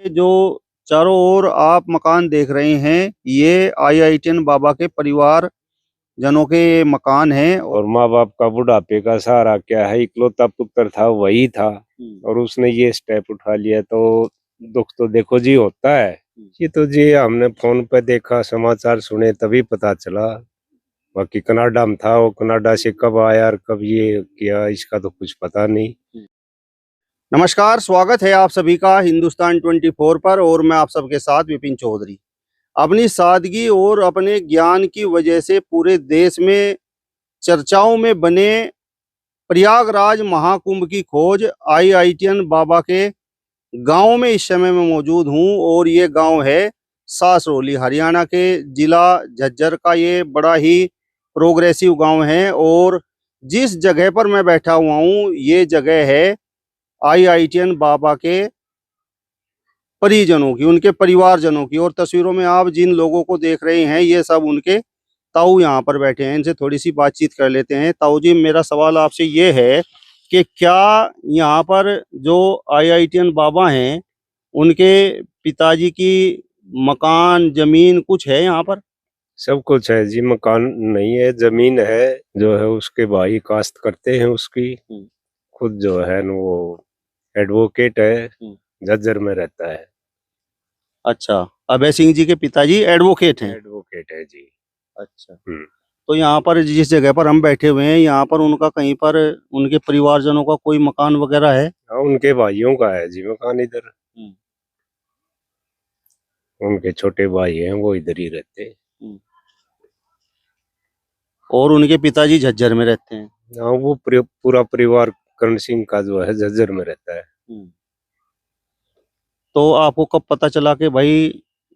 जो चारों ओर आप मकान देख रहे हैं, ये IITN बाबा के परिवार जनों के ये मकान हैं। और माँ बाप का बुढ़ापे का सहारा क्या है, इकलौता पुत्र था वही था और उसने ये स्टेप उठा लिया तो दुख तो देखो जी होता है। ये तो जी हमने फोन पे देखा, समाचार सुने तभी पता चला। बाकी कनाडा में था, वो कनाडा से कब आया और कब ये किया इसका तो कुछ पता नहीं। नमस्कार, स्वागत है आप सभी का हिंदुस्तान 24 पर और मैं आप सबके साथ विपिन चौधरी। अपनी सादगी और अपने ज्ञान की वजह से पूरे देश में चर्चाओं में बने प्रयागराज महाकुंभ की खोज IITN बाबा के गांव में इस समय मैं मौजूद हूं और ये गांव है सासरोली, हरियाणा के जिला झज्जर का ये बड़ा ही प्रोग्रेसिव गांव है। और जिस जगह पर मैं बैठा हुआ हूं ये जगह है IITN बाबा के परिजनों की, उनके परिवारजनों की। और तस्वीरों में आप जिन लोगों को देख रहे हैं ये सब उनके ताऊ यहाँ पर बैठे हैं। इनसे थोड़ी सी बातचीत कर लेते हैं। ताऊ जी, मेरा सवाल आपसे ये है कि क्या यहाँ पर जो IITN बाबा हैं उनके पिताजी की मकान जमीन कुछ है यहाँ पर? सब कुछ है जी, मकान नहीं है, जमीन है जो है उसके भाई काश्त करते हैं उसकी। खुद जो है न वो एडवोकेट है, झज्जर में रहता है। अच्छा, अभय सिंह जी के पिताजी एडवोकेट हैं? एडवोकेट है जी। अच्छा, हम्म। तो यहाँ पर जिस जगह पर हम बैठे हुए हैं यहाँ पर उनका कहीं पर उनके परिवारजनों का कोई मकान वगैरह है? हाँ, उनके भाइयों का है जी मकान इधर। उनके छोटे भाई हैं वो इधर ही रहते हैं। और उनके पिताजी झज्जर में रहते हैं? हाँ, वो पूरा परिवार करण सिंह का जो है झज्जर में रहता है। तो आपको कब पता चला कि भाई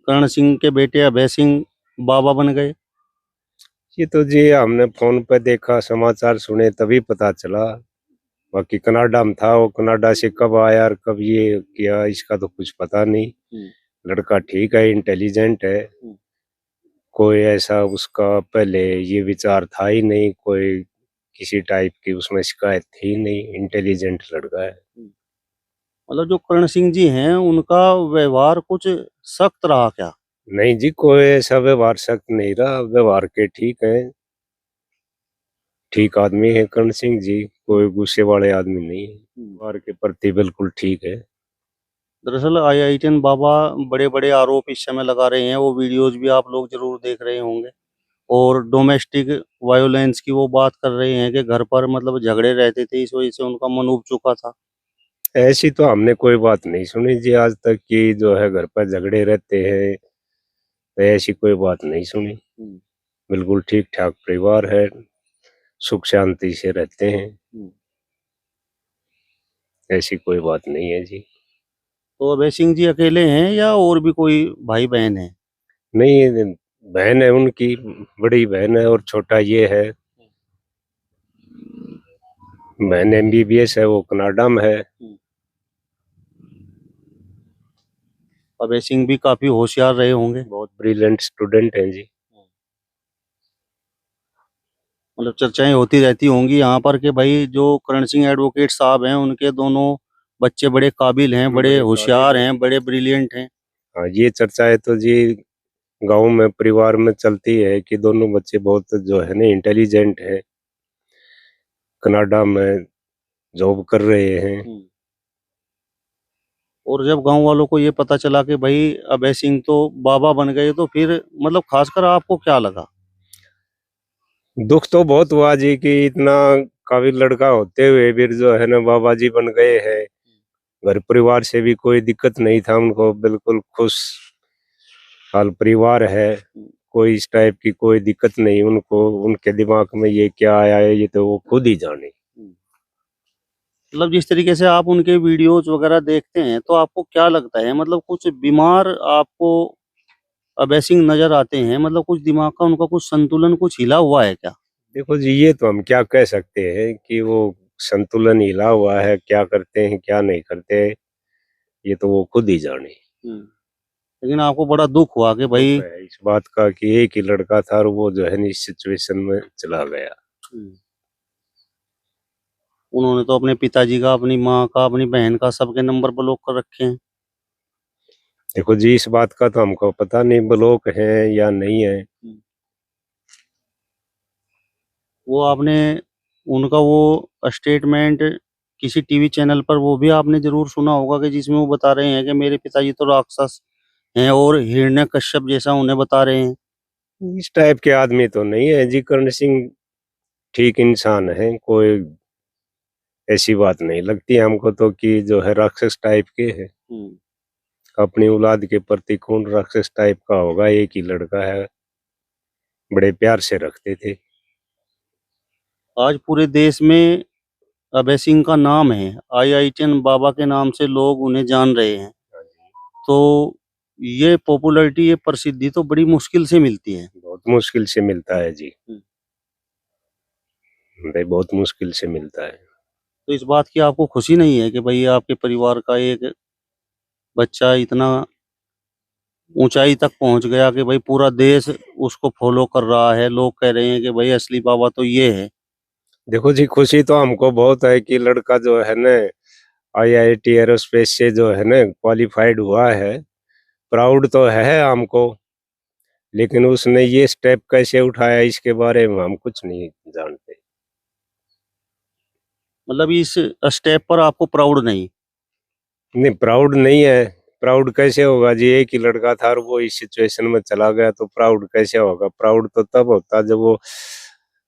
करण सिंह के बेटे अभय सिंह बाबा बन गए? ये तो जी हमने फोन पे देखा, समाचार सुने तभी पता चला। बाकी कनाडा में था, वो कनाडा से कब आया और कब ये किया इसका तो कुछ पता नहीं। लड़का ठीक है, इंटेलिजेंट है। कोई ऐसा उसका पहले ये विचार था ही नहीं, कोई किसी टाइप की उसमें शिकायत थी नहीं। इंटेलिजेंट लड़का है। मतलब जो करण सिंह जी हैं उनका व्यवहार कुछ सख्त रहा क्या? नहीं जी, कोई ऐसा व्यवहार सख्त नहीं रहा, व्यवहार के ठीक है, ठीक आदमी है करण सिंह जी। कोई गुस्से वाले आदमी नहीं है, व्यवहार के प्रति बिल्कुल ठीक है। दरअसल IITN बाबा बड़े बड़े आरोप इस समय लगा रहे हैं, वो वीडियोज भी आप लोग जरूर देख रहे होंगे। और डोमेस्टिक वायोलेंस की वो बात कर रहे हैं कि घर पर मतलब झगड़े रहते थे, इस वजह से उनका मन उब चुका था। ऐसी तो हमने कोई बात नहीं सुनी जी आज तक कि जो है घर पर झगड़े रहते हैं, तो ऐसी कोई बात नहीं सुनी। बिल्कुल ठीक ठाक परिवार है, सुख शांति से रहते हैं। ऐसी कोई बात नहीं है जी। तो अभय सिंह जी अकेले हैं या और भी कोई भाई बहन है? नहीं, बहन है उनकी, बड़ी बहन है और छोटा ये है। बहन MBBS है, वो कनाडा में है। अभय सिंह भी काफी होशियार रहे होंगे। बहुत ब्रिलियंट स्टूडेंट हैं जी। मतलब चर्चाएं होती रहती होंगी यहाँ पर कि भाई जो करण सिंह एडवोकेट साहब हैं उनके दोनों बच्चे बड़े काबिल हैं, बड़े होशियार हैं, बड़े ब्रिलियंट हैं। हाँ, ये चर्चा है तो जी गांव में परिवार में चलती है कि दोनों बच्चे बहुत जो है ना इंटेलिजेंट है, कनाडा में जॉब कर रहे हैं। और जब गांव वालों को ये पता चला कि भाई अभय सिंह तो बाबा बन गए तो फिर मतलब खासकर आपको क्या लगा? दुख तो बहुत हुआ जी कि इतना काबिल लड़का होते हुए भी जो है ना बाबा जी बन गए हैं। घर परिवार से भी कोई दिक्कत नहीं था उनको, बिल्कुल खुश हाल परिवार है। कोई इस टाइप की कोई दिक्कत नहीं उनको। उनके दिमाग में ये क्या आया है ये तो वो खुद ही जाने। मतलब जिस तरीके से आप उनके वीडियोज वगैरह देखते हैं तो आपको क्या लगता है, मतलब कुछ बीमार आपको अभय सिंह नजर आते हैं? मतलब कुछ दिमाग का उनका कुछ संतुलन कुछ हिला हुआ है क्या? देखो जी, ये तो हम क्या कह सकते हैं कि वो संतुलन हिला हुआ है, क्या करते हैं क्या नहीं करते, ये तो वो खुद ही जाने। लेकिन आपको बड़ा दुख हुआ कि दुख भाई। है इस बात का कि एक ही लड़का था और वो जो है इस सिचुएशन में चला गया। उन्होंने तो अपने पिताजी का, अपनी माँ का, अपनी बहन का, सबके नंबर ब्लॉक कर रखे हैं। देखो जी, इस बात का तो हमको पता नहीं ब्लॉक है या नहीं है। वो आपने उनका वो स्टेटमेंट किसी टीवी चैनल पर वो भी आपने जरूर सुना होगा कि जिसमें वो बता रहे हैं कि मेरे पिताजी तो राक्षस हैं और हिरण्यकश्यप जैसा उन्हें बता रहे हैं। इस टाइप के आदमी तो नहीं है जी। करण सिंह ठीक इंसान है, कोई ऐसी बात नहीं लगती हमको तो कि जो है राक्षस टाइप के है। अपनी औलाद के प्रति कौन राक्षस टाइप का होगा? एक ही लड़का है, बड़े प्यार से रखते थे। आज पूरे देश में अभय सिंह का नाम है, आईआईटीएन बाबा के नाम से लोग उन्हें जान रहे हैं। तो ये पॉपुलैरिटी, ये प्रसिद्धि तो बड़ी मुश्किल से मिलती है। बहुत मुश्किल से मिलता है जी, भाई बहुत मुश्किल से मिलता है। तो इस बात की आपको खुशी नहीं है कि भाई आपके परिवार का एक बच्चा इतना ऊंचाई तक पहुंच गया कि भाई पूरा देश उसको फॉलो कर रहा है, लोग कह रहे हैं कि भाई असली बाबा तो ये है। देखो जी, खुशी तो हमको बहुत है कि लड़का जो है ना आईआईटी एरोस्पेस से जो है ना क्वालिफाइड हुआ है। प्राउड तो है हमको, लेकिन उसने ये स्टेप कैसे उठाया इसके बारे में हम कुछ नहीं जानते। मतलब इस स्टेप पर आपको प्राउड नहीं? नहीं, प्राउड नहीं है। प्राउड कैसे होगा जी? एक ही लड़का था और वो इस सिचुएशन में चला गया, तो प्राउड कैसे होगा? प्राउड तो तब होता जब वो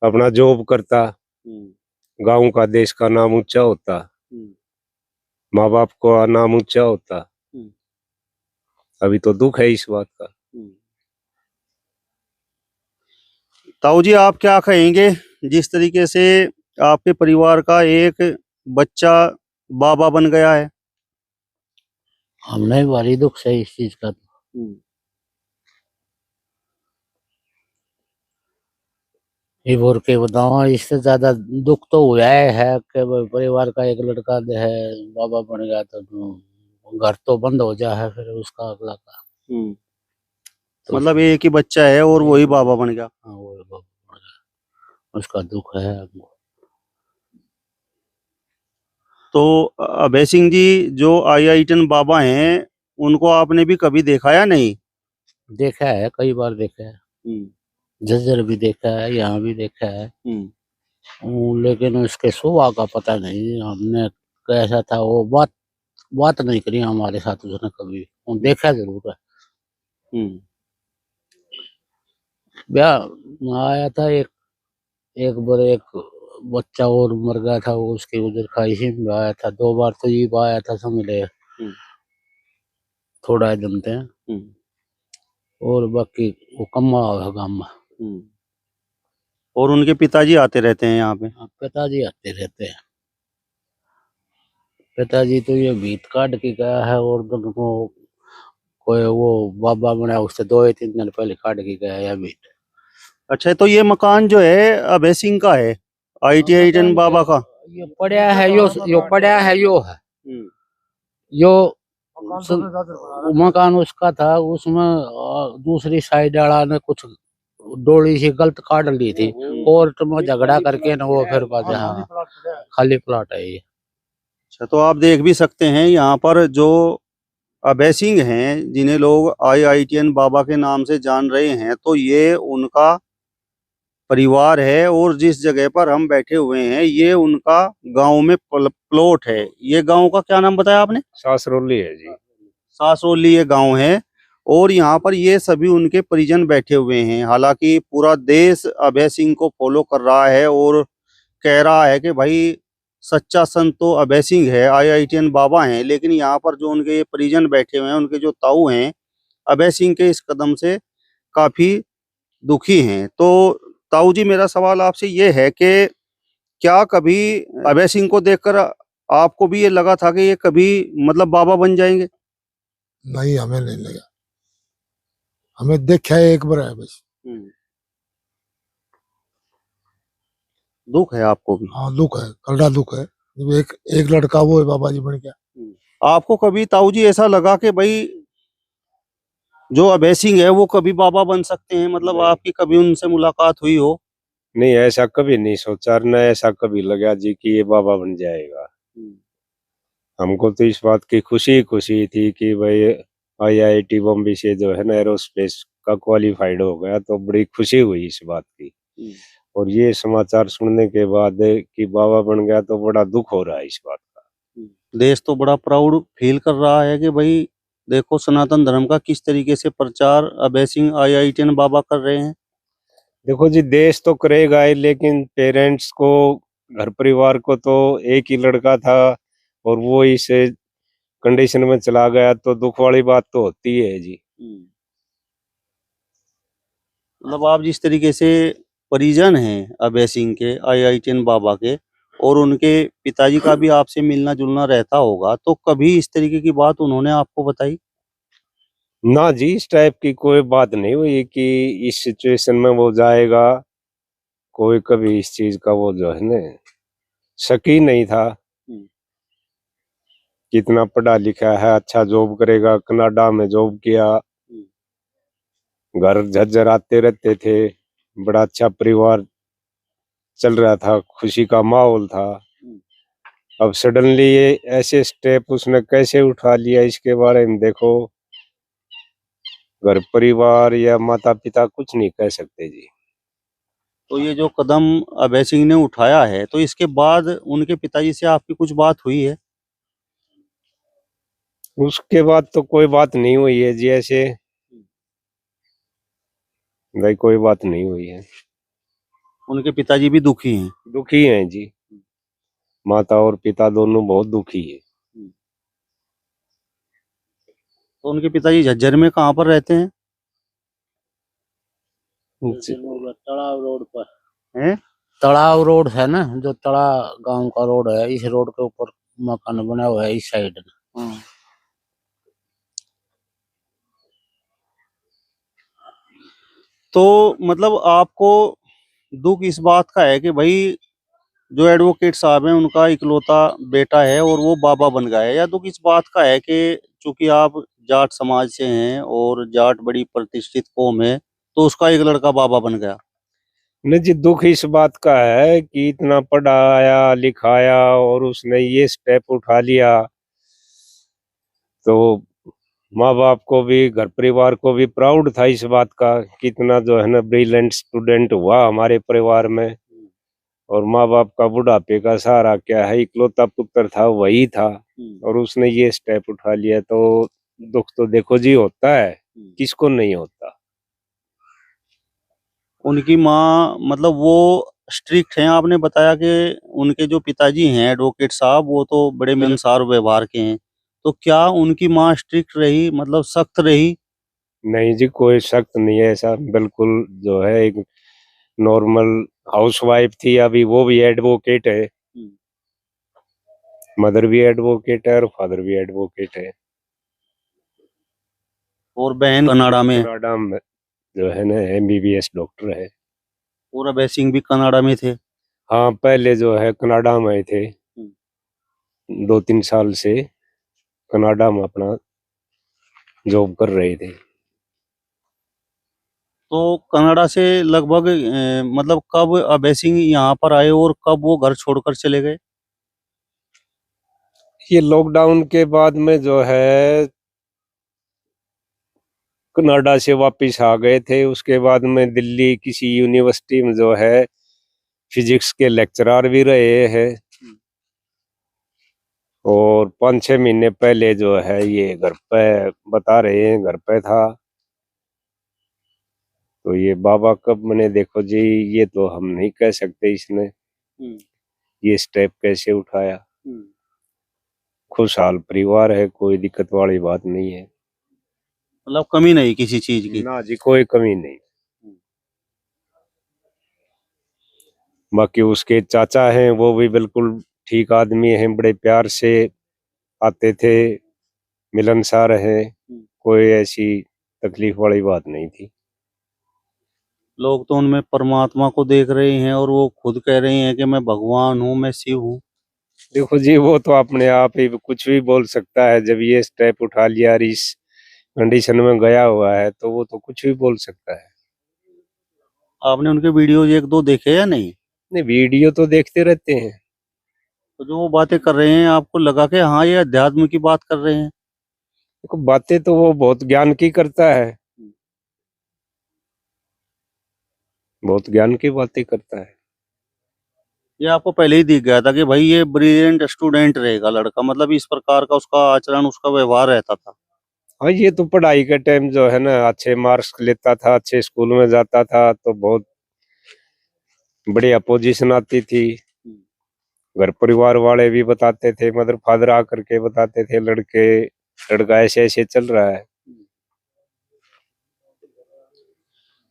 अपना जॉब करता, गांव का देश का नाम ऊंचा होता, माँ बाप को नाम ऊंचा होता। अभी तो दुख है इस बात का। ताऊ जी, आप क्या कहेंगे जिस तरीके से आपके परिवार का एक बच्चा बाबा बन गया है? हमने भारी दुख से इस चीज का। ये बोल के बताओ, इससे ज्यादा दुख तो हुआ है कि भाई परिवार का एक लड़का जो है बाबा बन गया, तो घर तो बंद हो जा है फिर उसका अगला का। तो मतलब एक ही बच्चा है और वही बाबा बन गया। हाँ, वो बाबा बन गया, उसका दुख है हमको। तो अभय सिंह जी जो आईआईटीएन बाबा हैं, उनको आपने भी कभी देखा या नहीं? देखा है, कई बार देखा है, झज्जर भी देखा है, यहाँ भी देखा है। लेकिन उसके स्वभाव का पता नहीं, हमने कैसा था वो बात नहीं करी हमारे साथ उसने कभी। वो देखा जरूर है। ब्याह आया था एक बार, एक बच्चा और मर गया था, वो उसके उधर का इसी में आया था। 2 बार तो ये आया था, समझ ले थोड़ा जनते हैं, और बाकी वो कम आया गाँव में। और उनके पिताजी आते रहते हैं यहाँ पे? पिताजी आते रहते हैं। पिताजी तो ये भीत काट के गया है, और वो कोई वो बाबा बना उससे 2 या 3 दिन पहले काट के गया है भीत। अच्छा, तो ये मकान जो है अभय सिंह का है, आईआईटीएन बाबा का? ये पड़ा है, यो पड़ा है, यो है यो मकान उसका था। उसमें दूसरी साइड वाला ने कुछ डोली सी गलत काट ली थी, कोर्ट में झगड़ा करके ना वो फिर बाद खाली प्लॉट है ये। अच्छा, तो आप देख भी सकते हैं यहाँ पर जो अभय सिंह हैं, जिन्हें लोग आईआईटीएन बाबा के नाम से जान रहे हैं, तो ये उनका परिवार है। और जिस जगह पर हम बैठे हुए हैं ये उनका गांव में प्लॉट है। ये गांव का क्या नाम बताया आपने? सासरोली है जी। सासरोली ये गांव है। और यहाँ पर ये सभी उनके परिजन बैठे हुए हैं। हालांकि पूरा देश अभय सिंह को फॉलो कर रहा है और कह रहा है कि भाई सच्चा संत तो अभय सिंह है, आईआईटीएन बाबा हैं। लेकिन यहाँ पर जो उनके परिजन बैठे हुए हैं, उनके जो ताऊ हैं, अभय सिंह के इस कदम से काफी दुखी हैं। तो ताऊ जी, मेरा सवाल आपसे ये है कि क्या कभी अभय सिंह को देखकर आपको भी ये लगा था कि ये कभी मतलब बाबा बन जाएंगे? नहीं, हमें नहीं लगा। हमें देखा है एक बार है बस। दुख है आपको भी? हाँ, दुख है, कलड़ा दुख है। एक लड़का वो है बाबा जी बन गया। आपको कभी ताऊ जी ऐसा लगा कि भाई जो अभय सिंह है वो कभी बाबा बन सकते हैं? मतलब आपकी कभी उनसे मुलाकात हुई हो? नहीं, ऐसा कभी नहीं सोचा, न ऐसा कभी लगा जी कि ये बाबा बन जाएगा। हमको तो इस बात की खुशी थी कि भाई IIT बॉम्बे से जो है ना एरोस्पेस का क्वालिफाइड हो गया, तो बड़ी खुशी हुई इस बात की। और ये समाचार सुनने के बाद कि बाबा बन गया तो बड़ा दुख हो रहा है इस बात का। देश तो बड़ा प्राउड फील कर रहा है कि भाई देखो सनातन धर्म का किस तरीके से प्रचार अभय सिंह IITN बाबा कर रहे हैं। देखो जी, देश तो करेगा ही, लेकिन पेरेंट्स को, घर परिवार को तो एक ही लड़का था और वो इस कंडीशन में चला गया, तो दुख वाली बात तो होती है जी। मतलब आप जिस तरीके से परिजन हैं अभय सिंह के IITN बाबा के, और उनके पिताजी का भी आपसे मिलना जुलना रहता होगा, तो कभी इस तरीके की बात उन्होंने आपको बताई? ना जी, इस टाइप की कोई बात नहीं हुई कि इस सिचुएशन में वो जाएगा। कोई कभी इस चीज का वो जो है ना शक ही नहीं था। कितना पढ़ा लिखा है, अच्छा जॉब करेगा, कनाडा में जॉब किया, घर झज्जर आते रहते थे, बड़ा अच्छा परिवार चल रहा था, खुशी का माहौल था। अब सडनली ये ऐसे स्टेप उसने कैसे उठा लिया, इसके बारे में देखो घर परिवार या माता पिता कुछ नहीं कह सकते जी। तो ये जो कदम अभय सिंह ने उठाया है, तो इसके बाद उनके पिताजी से आपकी कुछ बात हुई है? उसके बाद तो कोई बात नहीं हुई है जी, ऐसे भाई कोई बात नहीं हुई है। उनके पिताजी भी दुखी हैं? दुखी हैं जी, माता और पिता दोनों बहुत दुखी है। तो उनके पिताजी झज्जर में कहाँ पर रहते हैं? तालाब रोड पर हैं? तालाब रोड है ना, जो तड़ा गांव का रोड है, इस रोड के ऊपर मकान बना हुआ है इस साइड में। तो मतलब आपको दुख इस बात का है कि भाई जो एडवोकेट साहब हैं उनका इकलौता बेटा है और वो बाबा बन गया है, या दुख इस बात का है कि चूंकि आप जाट समाज से हैं और जाट बड़ी प्रतिष्ठित कौम है, तो उसका एक लड़का बाबा बन गया? नहीं जी, दुख इस बात का है कि इतना पढ़ाया लिखाया और उसने ये स्टेप उठा लिया, तो माँ बाप को भी, घर परिवार को भी प्राउड था इस बात का कि इतना जो है ना ब्रिलियंट स्टूडेंट हुआ हमारे परिवार में। और माँ बाप का बुढ़ापे का सहारा क्या है, इकलौता पुत्र था वही था, और उसने ये स्टेप उठा लिया, तो दुख तो देखो जी होता है, किसको नहीं होता। उनकी माँ मतलब वो स्ट्रिक्ट हैं? आपने बताया कि उनके जो पिताजी हैं एडवोकेट साहब वो तो बड़े मिलनसार व्यवहार के हैं, तो क्या उनकी माँ स्ट्रिक्ट रही, मतलब सख्त रही? नहीं जी, कोई सख्त नहीं है, ऐसा बिल्कुल जो है एक नॉर्मल हाउसवाइफ थी, अभी वो भी एडवोकेट है। मदर भी एडवोकेट है और फादर भी एडवोकेट है। और बहन कनाडा में है? कनाडा में जो है ना MBBS डॉक्टर है। और अभय सिंह भी कनाडा में थे? हाँ, पहले जो है कनाडा में थे, 2-3 साल से कनाडा में अपना जॉब कर रहे थे। तो कनाडा से लगभग मतलब कब अभय सिंह यहाँ पर आए और कब वो घर छोड़कर चले गए? ये लॉकडाउन के बाद में जो है कनाडा से वापस आ गए थे। उसके बाद में दिल्ली किसी यूनिवर्सिटी में जो है फिजिक्स के लेक्चरर भी रहे हैं, और 5-6 महीने पहले जो है ये घर पे, बता रहे हैं घर पे था। तो ये बाबा कब बने देखो जी, ये तो हम नहीं कह सकते इसने ये स्टेप कैसे उठाया। खुशहाल परिवार है, कोई दिक्कत वाली बात नहीं है। मतलब कमी नहीं किसी चीज की? ना जी, कोई कमी नहीं। बाकी उसके चाचा हैं, वो भी बिल्कुल ठीक आदमी हैं, बड़े प्यार से आते थे, मिलनसार हैं, कोई ऐसी तकलीफ वाली बात नहीं थी। लोग तो उनमें परमात्मा को देख रहे हैं और वो खुद कह रहे हैं कि मैं भगवान हूँ, मैं शिव हूँ। देखो जी, वो तो अपने आप ही कुछ भी बोल सकता है, जब ये स्टेप उठा लिया और इस कंडीशन में गया हुआ है तो वो तो कुछ भी बोल सकता है। आपने उनके वीडियो एक दो देखे या नहीं? नहीं, वीडियो तो देखते रहते हैं। तो जो वो बातें कर रहे हैं आपको लगा कि हाँ ये अध्यात्म की बात कर रहे हैं? देखो बातें तो वो बहुत ज्ञान की करता है, बहुत ज्ञान की बातें करता है। ये आपको पहले ही दिख गया था कि भाई ये ब्रिलियंट स्टूडेंट रहेगा लड़का, मतलब इस प्रकार का उसका आचरण, उसका व्यवहार रहता था। हाँ, ये तो पढ़ाई के टाइम जो है ना अच्छे मार्क्स लेता था, अच्छे स्कूल में जाता था तो बहुत बढ़िया पोजीशन आती थी। घर परिवार वाले भी बताते थे, मदर फादर आकर के बताते थे लड़का ऐसे ऐसे चल रहा है।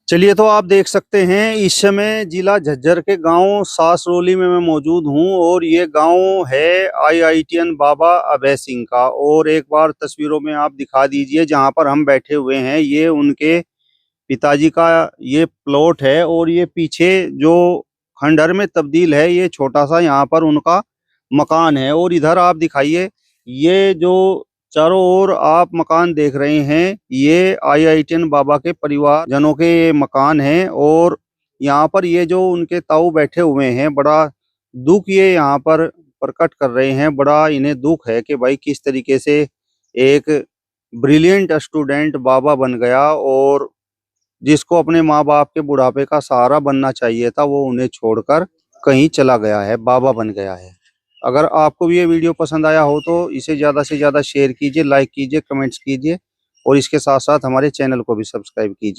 चलिए, तो आप देख सकते हैं इस समय जिला झज्जर के गांव सासरोली में मैं मौजूद हूं और ये गांव है IITN बाबा अभय सिंह का। और एक बार तस्वीरों में आप दिखा दीजिए जहां पर हम बैठे हुए हैं, ये उनके पिताजी का ये प्लॉट है और ये पीछे जो खंडहर में तब्दील है ये छोटा सा यहाँ पर उनका मकान है। और इधर आप दिखाइए, ये जो चारों ओर आप मकान देख रहे हैं ये IITN बाबा के परिवारजनों के ये मकान हैं। और यहाँ पर ये जो उनके ताऊ बैठे हुए हैं, बड़ा दुख ये यहाँ पर प्रकट कर रहे हैं, बड़ा इन्हें दुख है कि भाई किस तरीके से एक ब्रिलियंट स्टूडेंट बाबा बन गया और जिसको अपने माँ बाप के बुढ़ापे का सहारा बनना चाहिए था वो उन्हें छोड़कर कहीं चला गया है, बाबा बन गया है। अगर आपको भी ये वीडियो पसंद आया हो तो इसे ज़्यादा से ज़्यादा शेयर कीजिए, लाइक कीजिए, कमेंट्स कीजिए और इसके साथ साथ हमारे चैनल को भी सब्सक्राइब कीजिए।